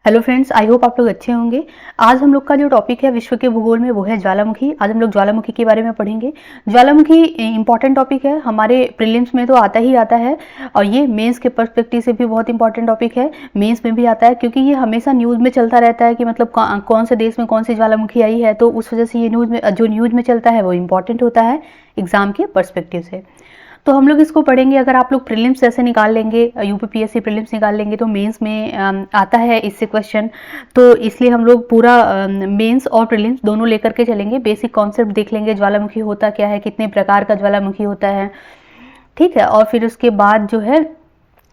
Hello friends, I hope आप लोग अच्छे होंगे। आज हम लोग का जो टॉपिक है विश्व के भूगोल में वो है ज्वालामुखी। आज हम लोग ज्वालामुखी के बारे में पढ़ेंगे। ज्वालामुखी इंपॉर्टेंट टॉपिक है, हमारे प्रीलिम्स में तो आता ही आता है और ये मेंस के पर्सपेक्टिव से भी बहुत इंपॉर्टेंट टॉपिक है। मेंस में भी आता है क्योंकि ये हमेशा न्यूज़ में चलता रहता है कि मतलब कौन से देश में कौन सी ज्वालामुखी आई है, तो उस वजह से ये न्यूज़ में चलता है वो इंपॉर्टेंट होता है एग्जाम के पर्सपेक्टिव से। तो हम लोग इसको पढ़ेंगे। अगर आप लोग प्रीलिम्स ऐसे निकाल लेंगे, यूपीपीएससी प्रीलिम्स निकाल लेंगे तो मेंस में आता है इससे क्वेश्चन, तो इसलिए हम लोग पूरा मेंस और प्रीलिम्स दोनों लेकर के चलेंगे। बेसिक कॉन्सेप्ट देख लेंगे, ज्वालामुखी होता क्या है, कितने प्रकार का ज्वालामुखी होता है, ठीक है। और फिर उसके बाद जो है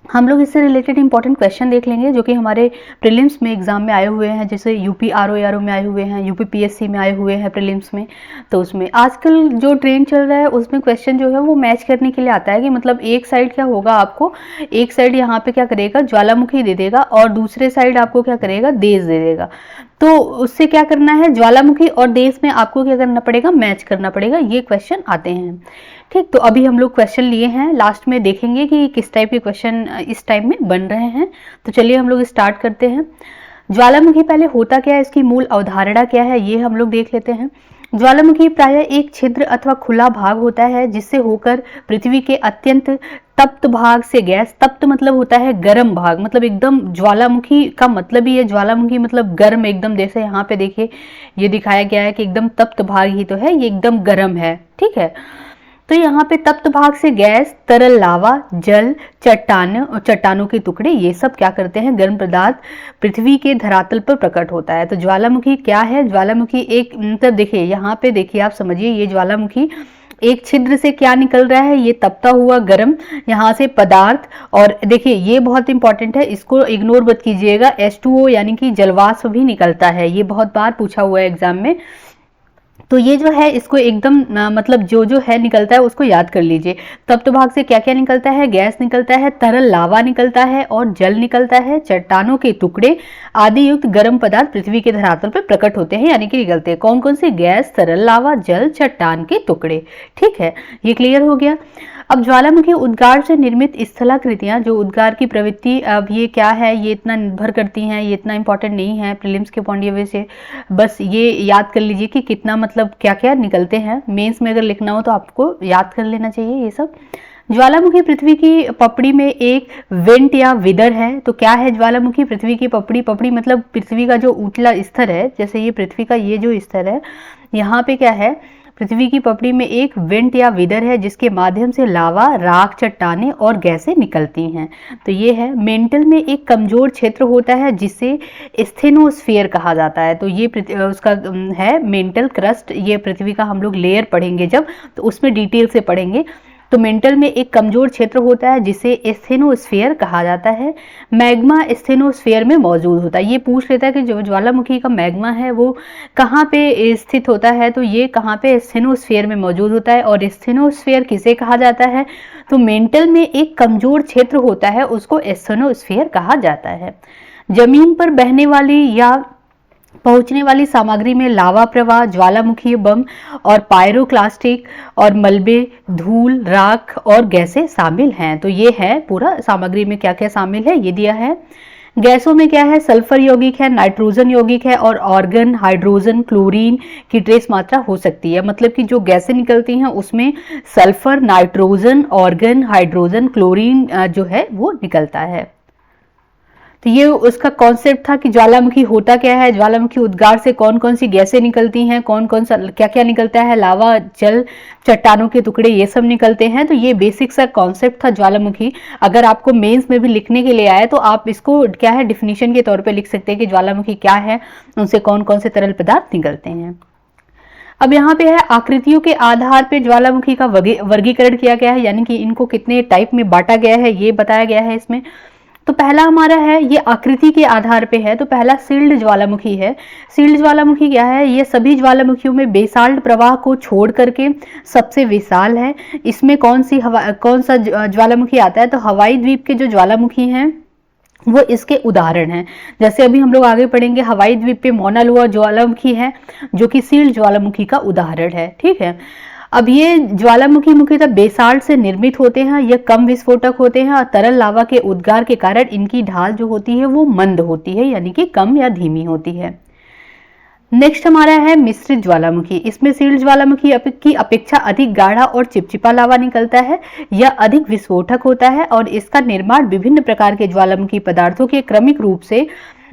हम लोग इससे रिलेटेड इंपॉर्टेंट क्वेश्चन देख लेंगे जो कि हमारे प्रीलिम्स में एग्जाम में आए हुए हैं, जैसे यूपी आरओ में आए हुए हैं, यूपी पीएससी में आए हुए हैं प्रीलिम्स में। तो उसमें आजकल जो ट्रेंड चल रहा है उसमें क्वेश्चन जो है वो मैच करने के लिए आता है कि मतलब एक साइड क्या होगा, आपको एक साइड यहाँ पे क्या करेगा, ज्वालामुखी दे देगा और दूसरे साइड आपको क्या करेगा, देश दे देगा। तो उससे क्या करना है, ज्वालामुखी और देश में आपको क्या करना पड़ेगा, मैच करना पड़ेगा। ये क्वेश्चन आते हैं, ठीक। तो अभी हम लोग क्वेश्चन लिए हैं, लास्ट में देखेंगे कि किस टाइप के क्वेश्चन इस टाइम में बन रहे हैं। तो चलिए हम लोग स्टार्ट करते हैं। ज्वालामुखी पहले होता क्या है, इसकी मूल अवधारणा क्या है, ये हम लोग देख लेते हैं। ज्वालामुखी प्रायः एक छिद्र अथवा खुला भाग होता है जिससे होकर पृथ्वी के अत्यंत तप्त भाग से गैस, तप्त मतलब होता है गर्म भाग, मतलब एकदम ज्वालामुखी का मतलब ही है, ज्वालामुखी मतलब गर्म एकदम। जैसे यहाँ पे देखिए ये दिखाया गया है कि एकदम तप्त भाग ही तो है, ये एकदम गर्म है, ठीक है। तो यहाँ पे तप्त भाग से गैस, तरल लावा, जल, चट्टानों के टुकड़े, ये सब क्या करते हैं, गर्म पदार्थ पृथ्वी के धरातल पर प्रकट होता है। तो ज्वालामुखी क्या है, ज्वालामुखी एक मतलब देखिए यहाँ पे देखिए, आप समझिए ये ज्वालामुखी एक छिद्र से क्या निकल रहा है, ये तपता हुआ गर्म यहाँ से पदार्थ। और देखिए ये बहुत इंपॉर्टेंट है, इसको इग्नोर मत कीजिएगा, H2O यानी कि जलवाष्प भी निकलता है, ये बहुत बार पूछा हुआ है एग्जाम में। तो ये जो है इसको एकदम मतलब जो जो है निकलता है उसको याद कर लीजिए। तप्त भाग से क्या क्या निकलता है, गैस निकलता है, तरल लावा निकलता है और जल निकलता है, चट्टानों के टुकड़े आदि युक्त गर्म पदार्थ पृथ्वी के धरातल पर प्रकट होते हैं, यानी कि निकलते हैं। कौन कौन से, गैस, तरल लावा, जल, चट्टान के टुकड़े, ठीक है। ये क्लियर हो गया। अब ज्वालामुखी उद्गार से निर्मित स्थलाकृतियां, जो उद्गार की प्रवृत्ति, अब ये क्या है, ये इतना निर्भर करती हैं, ये इतना इंपॉर्टेंट नहीं है प्रीलिम्स के पॉइंट ऑफ व्यू से, बस ये याद कर लीजिए कि कितना मतलब क्या क्या निकलते हैं। मेंस में अगर लिखना हो तो आपको याद कर लेना चाहिए ये सब। ज्वालामुखी पृथ्वी की पपड़ी में एक वेंट या विदर है। तो क्या है ज्वालामुखी, पृथ्वी की पपड़ी, पपड़ी मतलब पृथ्वी का जो ऊंचा स्तर है, जैसे ये पृथ्वी का ये जो स्तर है, यहाँ पे क्या है, पृथ्वी की पपड़ी में एक वेंट या विदर है जिसके माध्यम से लावा, राख, चट्टानें और गैसें निकलती हैं। तो ये है। मेंटल में एक कमजोर क्षेत्र होता है जिसे स्थेनोस्फीयर कहा जाता है। तो ये उसका है मेंटल क्रस्ट, ये पृथ्वी का हम लोग लेयर पढ़ेंगे जब, तो उसमें डिटेल से पढ़ेंगे। तो मेंटल में एक कमजोर क्षेत्र होता है जिसे स्थेनोस्फीयर कहा जाता है। मैग्मा स्थेनोस्फीयर में मौजूद होता है। ये पूछ लेता है कि जो ज्वालामुखी का मैग्मा है वो कहाँ पे स्थित होता है, तो ये कहाँ पे, स्थेनोस्फीयर में मौजूद होता है। और स्थेनोस्फीयर किसे कहा जाता है, तो मेंटल में एक कमजोर क्षेत्र होता है उसको स्थेनोस्फीयर कहा जाता है। जमीन पर बहने वाली या पहुंचने वाली सामग्री में लावा प्रवाह, ज्वालामुखी बम और पायरोक्लास्टिक और मलबे, धूल, राख और गैसें शामिल हैं। तो ये है पूरा सामग्री में क्या क्या शामिल है, ये दिया है। गैसों में क्या है, सल्फर यौगिक है, नाइट्रोजन यौगिक है और ऑर्गन, हाइड्रोजन, क्लोरीन की ट्रेस मात्रा हो सकती है। मतलब कि जो गैसें निकलती हैं उसमें sulphur, nitrogen, organ, hydrogen, chlorine जो है वो निकलता है। तो ये उसका कॉन्सेप्ट था कि ज्वालामुखी होता क्या है, ज्वालामुखी उद्गार से कौन कौन सी गैसें निकलती हैं, कौन कौन सा क्या क्या निकलता है, लावा, जल, चट्टानों के टुकड़े, ये सब निकलते हैं। तो ये बेसिक सा कॉन्सेप्ट था ज्वालामुखी। अगर आपको मेंस में भी लिखने के लिए आए तो आप इसको क्या है, डिफिनीशन के तौर पे लिख सकते हैं कि ज्वालामुखी क्या है, उनसे कौन कौन से तरल पदार्थ निकलते हैं। अब यहाँ पे है आकृतियों के आधार पे ज्वालामुखी का वर्गीकरण किया गया है, यानी कि इनको कितने टाइप में बांटा गया है ये बताया गया है इसमें। तो पहला हमारा है, ये आकृति के आधार पे है, तो पहला सील्ड ज्वालामुखी है। सील्ड ज्वालामुखी क्या है, ये सभी ज्वालामुखियों में बेसाल्ट प्रवाह को छोड़ करके सबसे विशाल है। इसमें कौन सा ज्वालामुखी आता है, तो हवाई द्वीप के जो ज्वालामुखी हैं वो इसके उदाहरण हैं। जैसे अभी हम लोग आगे पढ़ेंगे, हवाई द्वीप पे मौना लोआ ज्वालामुखी है जो कि सील्ड ज्वालामुखी का उदाहरण है, ठीक है। अब ये ज्वालामुखी मुख्यतः बेसाल्ट से निर्मित होते हैं, यह कम विस्फोटक होते हैं और तरल लावा के उद्गार के कारण इनकी ढाल जो होती है वो मंद होती है, यानी कि कम या धीमी होती है। नेक्स्ट हमारा है मिश्रित ज्वालामुखी। इसमें सील्ड ज्वालामुखी की अपेक्षा अधिक गाढ़ा और चिपचिपा लावा निकलता है, यह अधिक विस्फोटक होता है और इसका निर्माण विभिन्न प्रकार के ज्वालामुखी पदार्थों के क्रमिक रूप से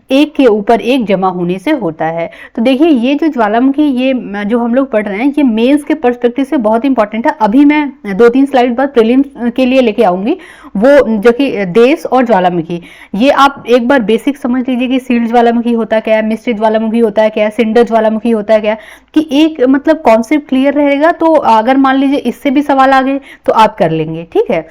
एक के ऊपर एक जमा होने से होता है। तो देखिए ये जो ज्वालामुखी, ये जो हम लोग पढ़ रहे हैं, ये मेंस के पर्सपेक्टिव से बहुत इंपॉर्टेंट है। अभी मैं 2-3 स्लाइड बाद प्रीलिम्स के लिए लेके आऊंगी, वो जो कि देश और ज्वालामुखी, ये आप एक बार बेसिक समझ लीजिए कि सील्ड ज्वालामुखी होता क्या है, मिश्रित ज्वालामुखी होता है क्या है, सिंडर ज्वालामुखी होता है क्या, कि एक मतलब कॉन्सेप्ट क्लियर रहेगा। तो अगर मान लीजिए इससे भी सवाल आ गए तो आप कर लेंगे, ठीक है।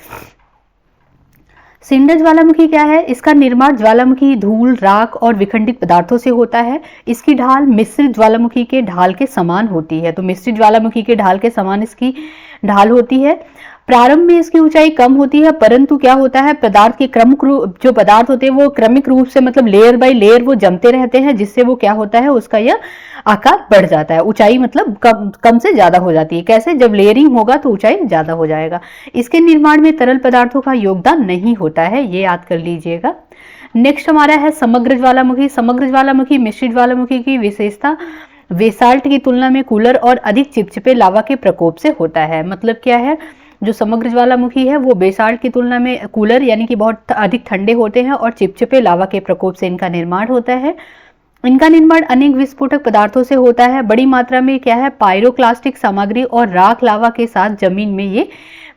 सिंडर ज्वालामुखी क्या है? इसका निर्माण ज्वालामुखी धूल, राख और विखंडित पदार्थों से होता है। इसकी ढाल मिश्रित ज्वालामुखी के ढाल के समान होती है। तो मिश्रित ज्वालामुखी के ढाल के समान इसकी ढाल होती है। प्रारंभ में इसकी ऊंचाई कम होती है, परंतु क्या होता है, पदार्थ के जो पदार्थ होते हैं वो क्रमिक रूप से मतलब लेयर बाय लेयर वो जमते रहते हैं, जिससे वो क्या होता है, उसका यह आकार बढ़ जाता है। ऊंचाई मतलब कम से ज्यादा हो जाती है। कैसे? जब लेयरिंग होगा तो ऊंचाई ज्यादा हो जाएगा। इसके निर्माण में तरल पदार्थों का योगदान नहीं होता है, ये याद कर लीजिएगा। नेक्स्ट हमारा है समग्र ज्वालामुखी। समग्र ज्वालामुखी मिश्रित ज्वालामुखी की विशेषता बेसाल्ट की तुलना में कूलर और अधिक चिपचिपे लावा के प्रकोप से होता है। मतलब क्या है, जो समग्र ज्वालामुखी है वो बेसाल्ट की तुलना में कूलर यानी कि बहुत अधिक ठंडे होते हैं और चिपचिपे लावा के प्रकोप से इनका निर्माण होता है। इनका निर्माण अनेक विस्फोटक पदार्थों से होता है। बड़ी मात्रा में क्या है, पायरोक्लास्टिक सामग्री और राख लावा के साथ जमीन में ये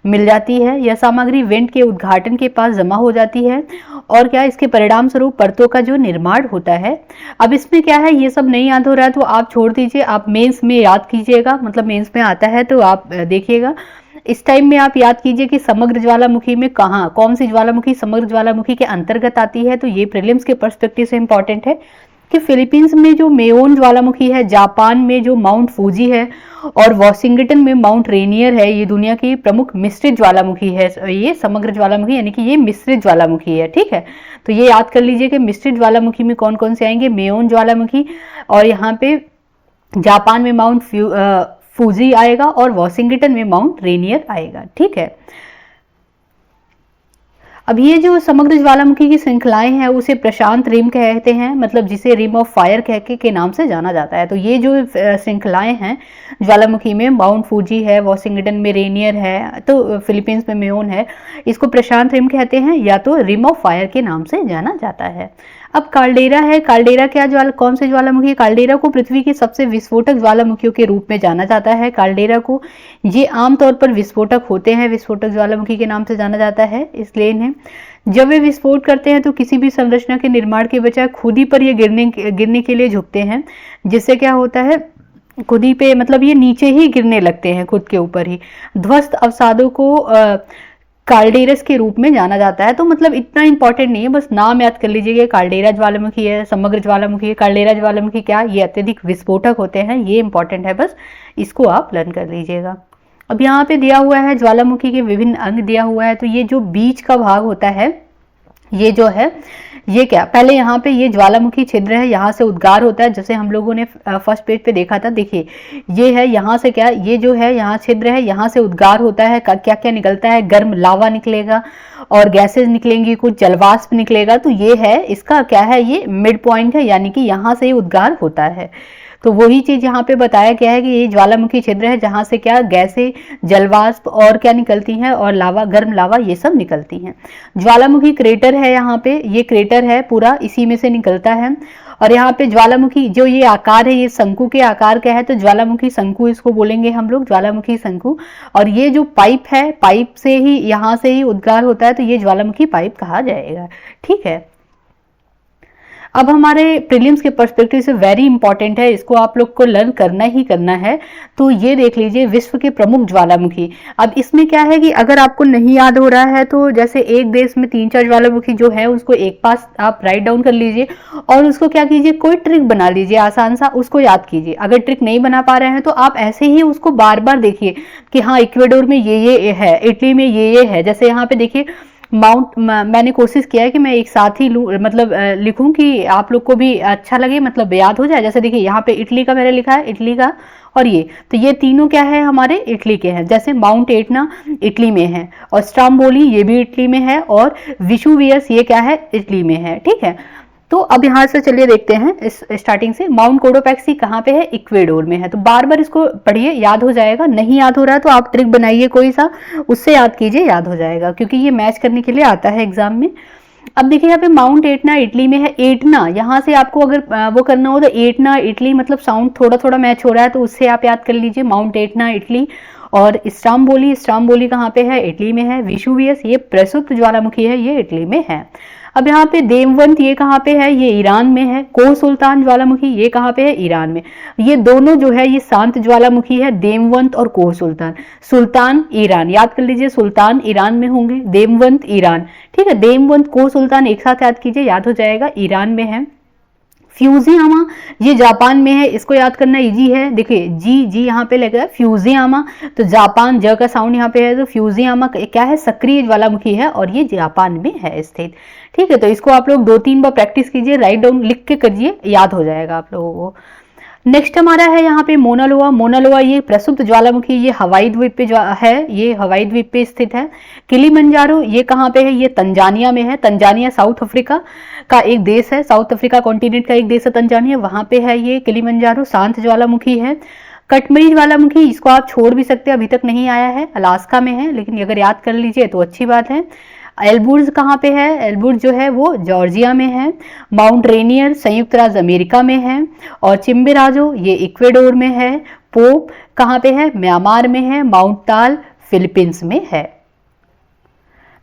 मिल जाती है। यह सामग्री वेंट के उद्घाटन के पास जमा हो जाती है और क्या, इसके परिणाम स्वरूप परतों का जो निर्माण होता है। अब इसमें क्या है, ये सब नहीं याद हो रहा है तो आप छोड़ दीजिए, आप मेंस में याद कीजिएगा, मतलब मेंस में आता है तो आप देखिएगा। इस टाइम में आप याद कीजिए कि समग्र ज्वालामुखी में कौन सी ज्वालामुखी समग्र ज्वालामुखी के अंतर्गत आती है। तो ये प्रीलिम्स के पर्सपेक्टिव से इंपॉर्टेंट है कि फिलीपींस में जो मेओन ज्वालामुखी है, जापान में जो माउंट फूजी है और वॉशिंगटन में माउंट रेनियर है, ये दुनिया की प्रमुख मिश्रित ज्वालामुखी है। ये समग्र ज्वालामुखी यानी कि ये मिश्रित ज्वालामुखी है, ठीक है। तो ये याद कर लीजिए कि मिश्रित ज्वालामुखी में कौन कौन से आएंगे, मेओन ज्वालामुखी, और यहाँ पे जापान में माउंट फूजी आएगा और वॉशिंगटन में माउंट रेनियर आएगा, ठीक है। अब ये जो समग्र ज्वालामुखी की श्रृंखलाएं हैं उसे प्रशांत रिम कहते हैं, मतलब जिसे रिम ऑफ फायर कह के नाम से जाना जाता है। तो ये जो श्रृंखलाएं हैं ज्वालामुखी में, माउंट फूजी है, वॉशिंगटन में रेनियर है, तो फिलीपींस में मेओन है, इसको प्रशांत रिम कहते हैं या तो रिम ऑफ फायर के नाम से जाना जाता है। अब काल्डेरा है। काल्डेरा कौन से ज्वालामुखी है? काल्डेरा को पृथ्वी के सबसे विस्फोटक ज्वालामुखियों के रूप में जाना जाता है। काल्डेरा को ये आमतौर पर विस्फोटक होते हैं, विस्फोटक ज्वालामुखी के नाम से जाना जाता है, इसलिए इन्हें जब वे विस्फोट करते हैं तो किसी भी संरचना के निर्माण के बजाय खुद ही पर ये गिरने के लिए झुकते हैं, जिससे क्या होता है, खुद ही पे मतलब ये नीचे ही गिरने लगते हैं, खुद के ऊपर ही। ध्वस्त अवसादों को काल्डेरस के रूप में जाना जाता है। तो मतलब इतना इंपॉर्टेंट नहीं है, बस नाम याद कर लीजिएगा, काल्डेरा ज्वालामुखी है, समग्र ज्वालामुखी है। काल्डेरा ज्वालामुखी क्या, ये अत्यधिक विस्फोटक होते हैं, ये इंपॉर्टेंट है, बस इसको आप लर्न कर लीजिएगा। अब यहाँ पे दिया हुआ है ज्वालामुखी के विभिन्न अंग दिया हुआ है। तो ये जो बीच का भाग होता है, ये जो है, ये क्या, पहले यहाँ पे ये ज्वालामुखी छिद्र है, यहाँ से उद्गार होता है, जैसे हम लोगों ने फर्स्ट पेज पे देखा था। देखिए ये है, यहाँ से क्या, ये जो है यहाँ छिद्र है, यहाँ से उद्गार होता है। क्या क्या निकलता है, गर्म लावा निकलेगा और गैसेज निकलेंगी, कुछ जलवाष्प निकलेगा। तो ये है, इसका क्या है, ये मिड पॉइंट है, यानी कि यहाँ से उद्गार होता है। तो वही चीज यहाँ पे बताया गया है कि ये ज्वालामुखी छिद्र है, जहां से क्या, गैसें, जलवाष्प और क्या निकलती हैं, और लावा, गर्म लावा, ये सब निकलती हैं। ज्वालामुखी क्रेटर है, यहाँ पे ये क्रेटर है पूरा, इसी में से निकलता है। और यहाँ पे ज्वालामुखी जो ये आकार है, ये शंकु के आकार का है, तो ज्वालामुखी शंकु इसको बोलेंगे हम लोग, ज्वालामुखी शंकु। और ये जो पाइप है, पाइप से ही, यहाँ से ही उद्गार होता है, तो ये ज्वालामुखी पाइप कहा जाएगा, ठीक है। अब हमारे प्रीलिम्स के पर्सपेक्टिव से वेरी इंपॉर्टेंट है, इसको आप लोग को लर्न करना ही करना है। तो ये देख लीजिए, विश्व के प्रमुख ज्वालामुखी। अब इसमें क्या है कि अगर आपको नहीं याद हो रहा है तो जैसे एक देश में 3-4 ज्वालामुखी जो है उसको एक पास आप राइट डाउन कर लीजिए और उसको क्या कीजिए, कोई ट्रिक बना लीजिए आसान सा, उसको याद कीजिए। अगर ट्रिक नहीं बना पा रहे हैं तो आप ऐसे ही उसको बार बार देखिए कि हाँ, इक्वेडोर में ये है, इटली में ये है। जैसे यहाँ पे देखिए मैंने कोशिश किया है कि मैं एक साथ ही मतलब लिखूं कि आप लोग को भी अच्छा लगे, मतलब याद हो जाए। जैसे देखिए यहाँ पे इटली का मैंने लिखा है, इटली का, और ये, तो ये तीनों क्या है हमारे इटली के हैं। जैसे माउंट एटना इटली में है, और स्ट्राम्बोली ये भी इटली में है, और विशुवियस ये क्या है इटली में है। ठीक है, तो अब यहाँ से चलिए देखते हैं इस स्टार्टिंग से। माउंट कोटोपैक्सी कहाँ पे है, इक्वेडोर में है। तो बार बार इसको पढ़िए, याद हो जाएगा। नहीं याद हो रहा है तो आप ट्रिक बनाइए कोई सा, उससे याद कीजिए, याद हो जाएगा, क्योंकि ये मैच करने के लिए आता है एग्जाम में। अब देखिए यहाँ पे माउंट एटना इटली में है। एटना यहाँ से आपको अगर वो करना हो तो एटना इटली मतलब साउंड थोड़ा थोड़ा मैच हो रहा है, तो उससे आप याद कर लीजिए माउंट एटना इटली। और स्ट्राम्बोली, स्ट्राम्बोली कहाँ पे है, इटली में है। विशुवियस ये प्रसुप्त ज्वालामुखी है, ये इटली में है। अब यहाँ पे देववंत ये कहाँ पे है, ये ईरान में है। कोह सुल्तान ज्वालामुखी ये कहाँ पे है, ईरान में। ये दोनों जो है ये शांत ज्वालामुखी है, देववंत और कोह सुल्तान। सुल्तान ईरान, याद कर लीजिए, सुल्तान ईरान में होंगे, देववंत ईरान। ठीक है, देववंत कोह सुल्तान एक साथ याद कीजिए, याद हो जाएगा, ईरान में है। फ्यूजियामा ये जापान में है, इसको याद करना इजी है। देखिए जी जी यहाँ पे लगा है फ्यूजियामा, तो जापान, ज का साउंड यहाँ पे है, तो फ्यूजियामा क्या है, सक्रिय ज्वालामुखी है, और ये जापान में है स्थित। ठीक है, तो इसको आप लोग 2-3 बार प्रैक्टिस कीजिए, राइट डाउन लिख के करिए, याद हो जाएगा आप लोगों को। नेक्स्ट हमारा है यहाँ पे मोनालोआ। मोनालोआ ये प्रसुप्त ज्वालामुखी, ये हवाई द्वीप पे है, ये हवाई द्वीप पे स्थित है। किलिमंजारो ये कहाँ पे है, ये तंजानिया में है। तंजानिया साउथ अफ्रीका का एक देश है, साउथ अफ्रीका कॉन्टिनेंट का एक देश है तंजानिया, वहां पे है ये किलिमंजारो, शांत ज्वालामुखी है। कटमरी ज्वालामुखी इसको आप छोड़ भी सकते हैं, अभी तक नहीं आया है, अलास्का में है, लेकिन अगर याद कर लीजिए तो अच्छी बात है। एल्बुर्ज कहाँ पे है, एल्बुर्ज जो है वो जॉर्जिया में है। माउंट रेनियर संयुक्त राज्य अमेरिका में है, और चिम्बेराजो ये इक्वेडोर में है। पोप कहाँ पे है, म्यांमार में है। माउंट ताल फिलीपींस में है।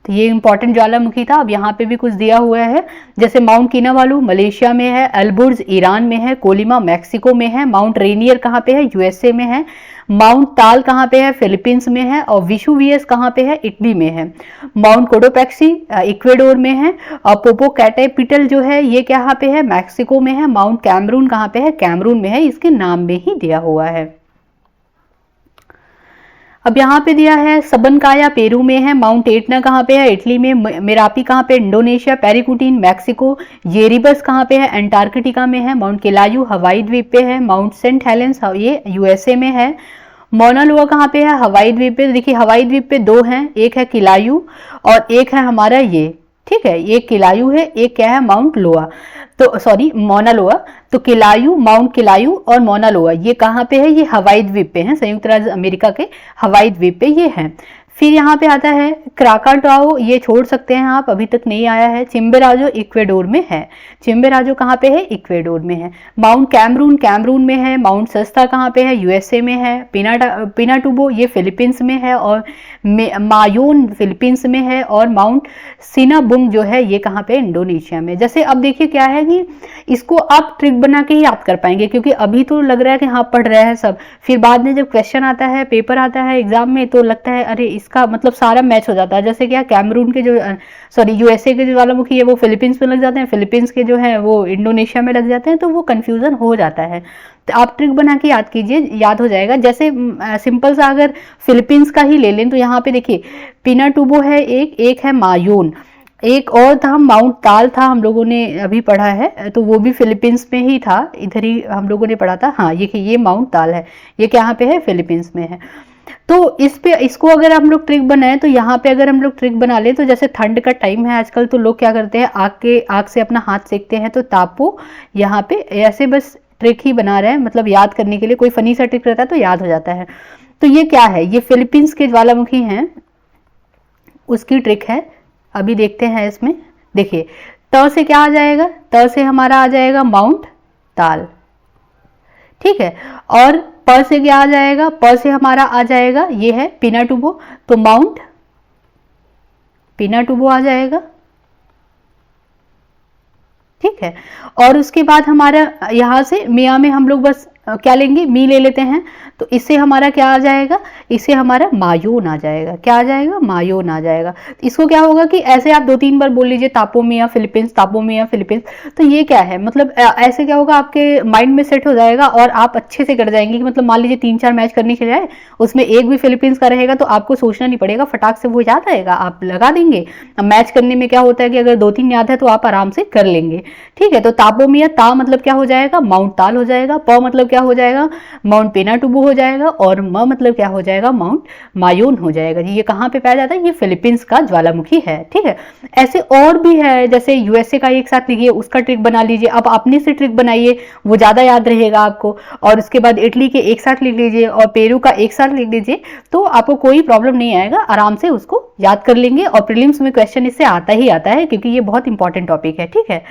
तो ये इंपॉर्टेंट ज्वालामुखी था। अब यहाँ पे भी कुछ दिया हुआ है, जैसे माउंट किनावालू मलेशिया में है, एल्बुर्ज ईरान में है, कोलिमा मैक्सिको में है, माउंट रेनियर कहाँ पे है, यूएसए में है, माउंट ताल कहाँ पे है, फिलीपींस में है, और विशुवियस कहाँ पे है, इटली में है। माउंट कोटोपैक्सी इक्वेडोर में है, और पोपोकैटेपिटल जो है ये कहाँ पे है, मैक्सिको में है। माउंट कैमरून कहाँ पे है, कैमरून में है, इसके नाम में ही दिया हुआ है। अब यहाँ पे दिया है सबनकाया पेरू में है। माउंट एटना कहाँ पे है, इटली में। मेरापी कहाँ पे, इंडोनेशिया। पेरिकुटिन मैक्सिको। येरिबस कहाँ पे है, अंटार्कटिका में है। माउंट केलायू हवाई द्वीप पे है। माउंट सेंट हेलेंस ये यूएसए में है। मोनालोआ कहाँ पे है, हवाई द्वीप पे। देखिए हवाई द्वीप पे 2 हैं, एक है किलायू और एक है हमारा ये, ठीक है, एक किलायू है, एक क्या है, माउंट लोआ, तो सॉरी मोनालोआ। तो किलायू, माउंट किलायू और मोनालोआ ये कहाँ पे है, ये हवाई द्वीप पे हैं, संयुक्त राज्य अमेरिका के हवाई द्वीप पे ये हैं। फिर यहाँ पे आता है क्राकाटाओ, ये छोड़ सकते हैं आप, अभी तक नहीं आया है। चिम्बेराजो इक्वेडोर में है। चिम्बेराजो कहाँ पे है, इक्वेडोर में है। माउंट कैमरून कैमरून में है। माउंट सस्ता कहाँ पे है, यूएसए में है। पिनाटुबो ये फिलीपींस में है, और मायोन फिलीपींस में है। और माउंट सिनाबुंग जो है ये कहाँ पे, इंडोनेशिया में। जैसे अब देखिए क्या है कि इसको आप ट्रिक बना के ही याद कर पाएंगे, क्योंकि अभी तो लग रहा है कि हाँ पढ़ रहे हैं सब, फिर बाद में जब क्वेश्चन आता है, पेपर आता है एग्जाम में, तो लगता है अरे इसका मतलब सारा मैच हो जाता है। जैसे क्या, कैमरून के जो सॉरी यूएसए के जो ज्वालामुखी है वो फिलीपींस में लग जाते हैं, फिलीपींस के जो है वो इंडोनेशिया में लग जाते हैं, तो वो कंफ्यूजन हो जाता है। तो आप ट्रिक बना के याद कीजिए, याद हो जाएगा। जैसे सिंपल सा अगर फिलीपींस का ही ले लें तो यहाँ पे देखिए पिनाटुबो है, एक है मायोन, एक और था माउंट ताल था, हम लोगों ने अभी पढ़ा है, तो वो भी फिलीपींस में ही था, इधर ही हम लोगों ने पढ़ा था। हाँ ये माउंट ताल है, ये कहाँ पे है, फिलीपींस में है। तो इस पे इसको अगर हम लोग ट्रिक बनाए तो यहाँ पे अगर हम लोग ट्रिक बना ले, तो जैसे ठंड का टाइम है आजकल, तो लोग क्या करते हैं, आग से अपना हाथ सेकते हैं, तो तापो यहाँ पे ऐसे बस ट्रिक ही बना रहे हैं, मतलब याद करने के लिए। कोई फनी सा ट्रिक रहता है तो याद हो जाता है। तो ये क्या है, ये फिलीपींस के ज्वालामुखी हैं, उसकी ट्रिक है। अभी देखते हैं इसमें, देखिए त से क्या आ जाएगा, त से हमारा आ जाएगा माउंट ताल, ठीक है। और प से क्या आ जाएगा, प से हमारा आ जाएगा ये है पिनाटुबो, तो माउंट पिनाटुबो आ जाएगा, ठीक है। और उसके बाद हमारा यहाँ से मियाँ में हम लोग बस क्या लेंगे, मी ले लेते हैं, तो इससे हमारा क्या आ जाएगा, इससे हमारा मायोन आ जाएगा। क्या आ जाएगा, मायोन आ जाएगा। तो इसको क्या होगा कि ऐसे आप 2-3 बार बोल लीजिए, तापो मिया फिलीपींस, तापो मिया फिलीपींस। तो ये क्या है, मतलब ऐसे क्या होगा, आपके माइंड में सेट हो जाएगा और आप अच्छे से कर जाएंगे। कि मतलब मान लीजिए 3-4 मैच करने के जाए, उसमें एक भी फिलीपींस का रहेगा, तो आपको सोचना नहीं पड़ेगा, फटाक से वो याद आएगा, आप लगा देंगे। मैच करने में क्या होता है कि अगर 2-3 याद है तो आप आराम से कर लेंगे, ठीक है। तो तापो मिया, ता मतलब क्या हो जाएगा, माउंट ताल हो जाएगा। प मतलब क्या हो जाएगा, माउंट पेनाटुबू हो जाएगा, और म मतलब क्या हो जाएगा, माउंट मायून हो जाएगा जी। ये कहाँ पे पाया जाता है, ये फिलीपींस का ज्वालामुखी है, ठीक है। ऐसे और भी है, जैसे यूएसए का एक साथ लिखिए, उसका ट्रिक बना लीजिए, अब अपने से ट्रिक बनाइए, वो ज्यादा याद रहेगा आपको। और उसके बाद इटली के एक साथ लिख लीजिए और पेरू का एक साथ लिख लीजिए, तो आपको कोई प्रॉब्लम नहीं आएगा, आराम से उसको याद कर लेंगे। और प्रीलिम्स में क्वेश्चन इससे आता ही आता है, क्योंकि ये बहुत इंपॉर्टेंट टॉपिक है, ठीक है।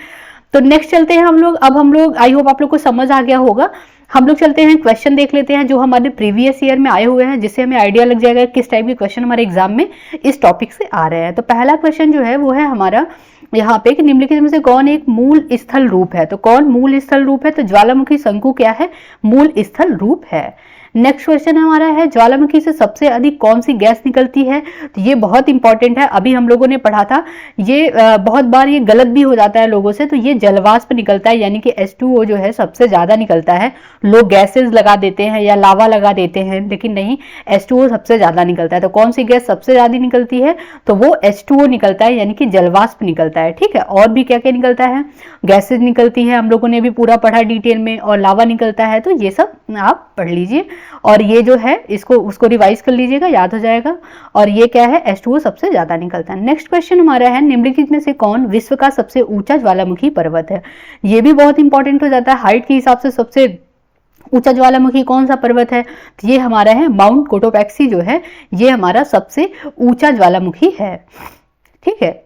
तो नेक्स्ट चलते हैं हम लोग। अब हम लोग, आई होप आप लोग को समझ आ गया होगा, हम लोग चलते हैं क्वेश्चन देख लेते हैं जो हमारे प्रीवियस ईयर में आए हुए हैं, जिससे हमें आइडिया लग जाएगा किस टाइप के क्वेश्चन हमारे एग्जाम में इस टॉपिक से आ रहे हैं। तो पहला क्वेश्चन जो है वो है हमारा यहाँ पे कि निम्नलिखित में से कौन एक मूल स्थल रूप है। तो कौन मूल स्थल रूप है, तो ज्वालामुखी शंकु क्या है, मूल स्थल रूप है। नेक्स्ट क्वेश्चन हमारा है ज्वालामुखी से सबसे अधिक कौन सी गैस निकलती है। तो ये बहुत इंपॉर्टेंट है, अभी हम लोगों ने पढ़ा था, ये बहुत बार ये गलत भी हो जाता है लोगों से। तो ये जलवाष्प निकलता है, यानी कि H2O जो है सबसे ज्यादा निकलता है। लोग गैसेस लगा देते हैं या लावा लगा देते हैं, लेकिन नहीं, H2O सबसे ज्यादा निकलता है। तो कौन सी गैस सबसे ज्यादा निकलती है, तो वो H2O निकलता है, यानी कि जलवाष्प निकलता है, ठीक है। और भी क्या क्या निकलता है, गैसेज निकलती है, हम लोगों ने भी पूरा पढ़ा डिटेल में, और लावा निकलता है। तो ये सब आप पढ़ लीजिए, और ये जो है इसको उसको रिवाइज कर लीजिएगा, याद हो जाएगा। और ये क्या है, H2O सबसे ज्यादा निकलता है। नेक्स्ट क्वेश्चन हमारा है निम्नलिखित में से कौन विश्व का सबसे ऊंचा ज्वालामुखी पर्वत है। ये भी बहुत इंपॉर्टेंट हो जाता है, हाइट के हिसाब से सबसे ऊंचा ज्वालामुखी कौन सा पर्वत है, तो ये हमारा है माउंट कोटोपैक्सी जो है, ये हमारा सबसे ऊंचा ज्वालामुखी है, ठीक है।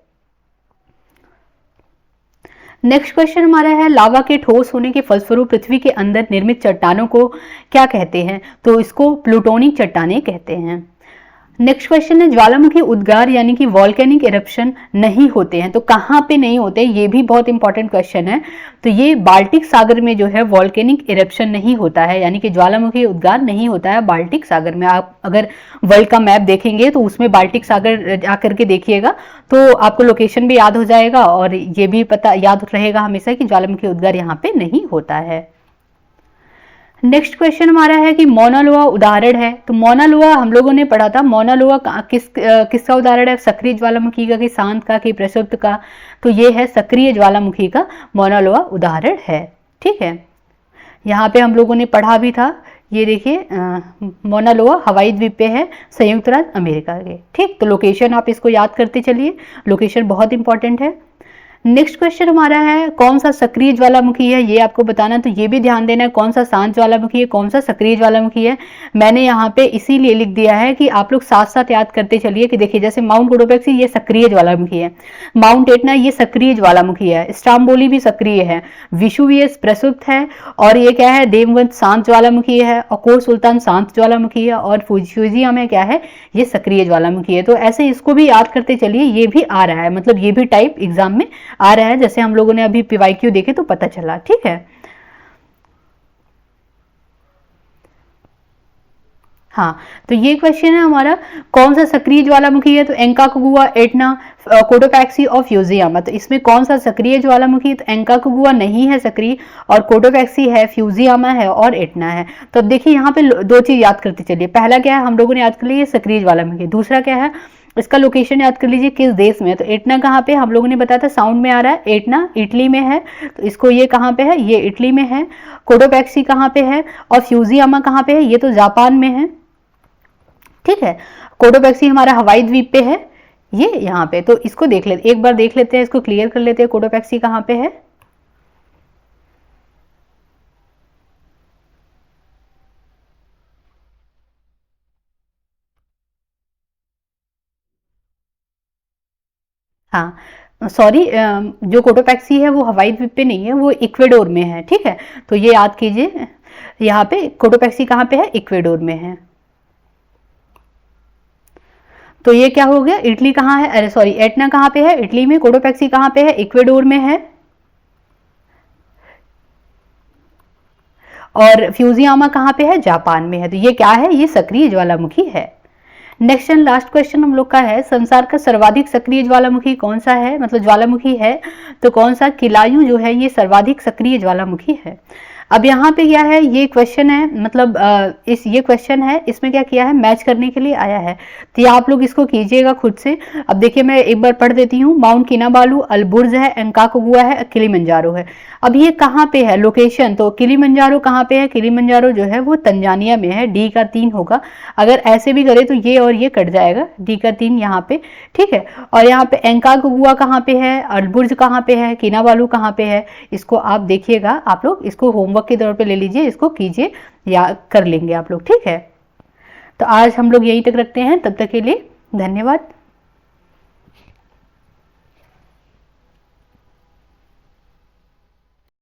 नेक्स्ट क्वेश्चन हमारा है लावा के ठोस होने के फलस्वरूप पृथ्वी के अंदर निर्मित चट्टानों को क्या कहते हैं, तो इसको प्लूटोनिक चट्टानें कहते हैं। नेक्स्ट क्वेश्चन है ज्वालामुखी उद्गार यानी कि वॉल्केनिक इरप्शन नहीं होते हैं, तो कहाँ पे नहीं होते, ये भी बहुत इंपॉर्टेंट क्वेश्चन है। तो ये बाल्टिक सागर में जो है वॉल्केनिक इरप्शन नहीं होता है, यानी कि ज्वालामुखी उद्गार नहीं होता है बाल्टिक सागर में। आप अगर वर्ल्ड का मैप देखेंगे तो उसमें बाल्टिक सागर जाकर के देखिएगा, तो आपको लोकेशन भी याद हो जाएगा, और ये भी पता याद रहेगा हमेशा कि ज्वालामुखी उद्गार यहाँ पे नहीं होता है। नेक्स्ट क्वेश्चन हमारा है कि मौना लोआ उदाहरण है। तो मौना लोआ हम लोगों ने पढ़ा था, मौना लोआ किसका उदाहरण है, सक्रिय ज्वालामुखी का, कि शांत का, कि प्रसुप्त का। तो ये है सक्रिय ज्वालामुखी का मौना लोआ उदाहरण है, ठीक है। यहाँ पे हम लोगों ने पढ़ा भी था, ये देखिए मौना लोआ हवाई द्वीप पे है, संयुक्त राज्य अमेरिका के, ठीक। तो लोकेशन आप इसको याद करते चलिए, लोकेशन बहुत इंपॉर्टेंट है। नेक्स्ट क्वेश्चन हमारा है कौन सा सक्रिय ज्वालामुखी है, ये आपको बताना। तो ये भी ध्यान देना है कौन सा शांत ज्वालामुखी है, कौन सा सक्रिय ज्वालामुखी है। मैंने यहाँ पे इसीलिए लिख दिया है कि आप लोग साथ साथ याद करते चलिए, कि देखिए जैसे माउंट कोटोपैक्सी ये सक्रिय ज्वालामुखी है, माउंट एटना ये सक्रिय ज्वालामुखी है, स्ट्राम्बोली भी सक्रिय है, विशुवियस प्रसुप्त है, और ये क्या है, देववंत शांत ज्वालामुखी है, और कोर सुल्तान शांत ज्वालामुखी है, और फ्यूजिया में क्या है, ये सक्रिय ज्वालामुखी है। तो ऐसे इसको भी याद करते चलिए, ये भी आ रहा है, मतलब ये भी टाइप एग्जाम में आ रहा है, जैसे हम लोगों ने अभी पीवाईक्यू देखे तो पता चला, ठीक है। हाँ, तो ये क्वेश्चन है हमारा कौन सा सक्रिय ज्वालामुखी है, तो एंकाकुगुआ, एटना, कोटोपैक्सी और फ्यूजियामा। तो इसमें कौन सा सक्रिय ज्वालामुखी, तो एंकाकुगुआ नहीं है सक्रिय, और कोटोपैक्सी है, फ्यूजियामा है, और एटना है। तो अब देखिए यहाँ पे दो चीज याद करते चलिए, पहला क्या है हम लोगों ने याद कर लिया सक्रिय ज्वालामुखी, दूसरा क्या है इसका लोकेशन याद कर लीजिए किस देश में है। तो एटना कहाँ पे, हम लोगों ने बताया था साउंड में आ रहा है, एटना इटली में है, तो इसको ये कहाँ पे है, ये इटली में है। कोटोपैक्सी कहाँ पे है, और फ्यूजियामा कहाँ पे है, ये तो जापान में है, ठीक है। कोटोपैक्सी हमारा हवाई द्वीप पे है, ये यहाँ पे। तो इसको देख लेते, एक बार देख लेते हैं, इसको क्लियर कर लेते हैं, कोटोपैक्सी कहाँ पे है। हाँ सॉरी, जो कोटोपैक्सी है वो हवाई द्वीप पे नहीं है, वो इक्वेडोर में है, ठीक है। तो ये याद कीजिए, यहाँ पे कोटोपैक्सी कहाँ पे है, इक्वेडोर में है। तो ये क्या हो गया, इटली कहाँ है, अरे सॉरी, एटना कहाँ पे है, इटली में, कोटोपैक्सी कहाँ पे है, इक्वेडोर में है, और फ्यूजियामा कहाँ पे है, जापान में है। तो ये क्या है, ये सक्रिय ज्वालामुखी है। नेक्स्ट एंड लास्ट क्वेश्चन हम लोग का है संसार का सर्वाधिक सक्रिय ज्वालामुखी कौन सा है, मतलब ज्वालामुखी है, तो कौन सा, किलायू जो है ये सर्वाधिक सक्रिय ज्वालामुखी है। अब यहाँ पे क्या है, ये क्वेश्चन है, मतलब ये क्वेश्चन है, इसमें क्या किया है, मैच करने के लिए आया है, तो ये आप लोग इसको कीजिएगा खुद से। अब देखिए मैं एक बार पढ़ देती हूँ। माउंट किनाबालू, अलबुर्ज है, एंकाकगुआ है, किलिमंजारो है। अब ये कहाँ पे है लोकेशन, तो किलिमंजारो कहाँ पे है, किलिमंजारो जो है वो तंजानिया में है, डी का 3 होगा। अगर ऐसे भी करे तो ये और ये कट जाएगा, डी का 3 यहाँ पे, ठीक है। और यहाँ पे एंकाकगुआ कहाँ पे है, अलबुर्ज कहाँ पे है, किनाबालू कहाँ पे है, इसको आप देखिएगा, आप लोग इसको होमवर्क के तौर पे ले लीजिए, इसको कीजिए या कर लेंगे आप लोग, ठीक है। तो आज हम लोग यहीं तक रखते हैं, तब तक के लिए धन्यवाद।